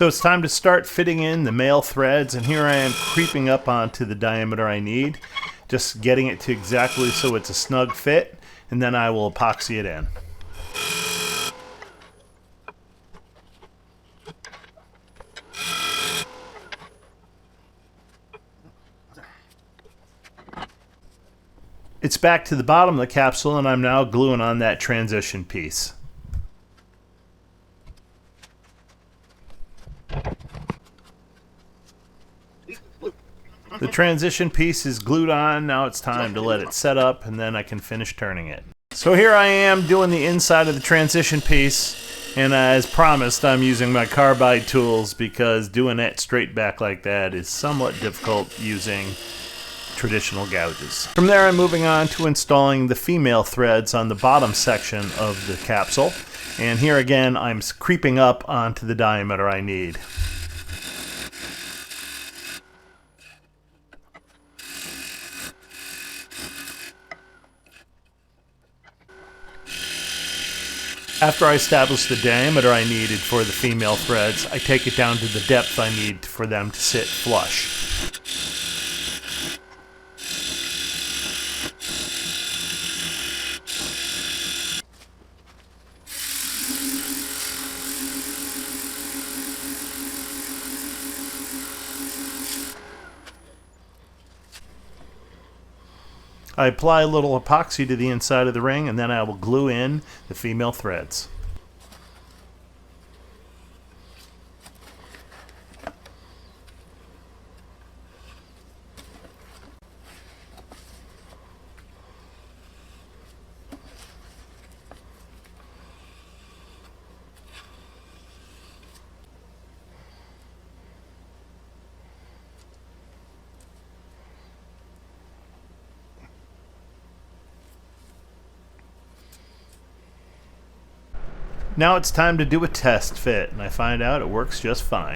So it's time to start fitting in the male threads, and here I am creeping up onto the diameter I need, just getting it to exactly so it's a snug fit, and then I will epoxy it in. It's back to the bottom of the capsule, and I'm now gluing on that transition piece. The transition piece is glued on. Now it's time to let it set up, and then I can finish turning it. So here I am doing the inside of the transition piece, and as promised, I'm using my carbide tools because doing it straight back like that is somewhat difficult using traditional gouges. From there, I'm moving on to installing the female threads on the bottom section of the capsule, and here again I'm creeping up onto the diameter I need. After I establish the diameter I needed for the female threads, I take it down to the depth I need for them to sit flush. I apply a little epoxy to the inside of the ring, and then I will glue in the female threads. Now it's time to do a test fit, and I find out it works just fine.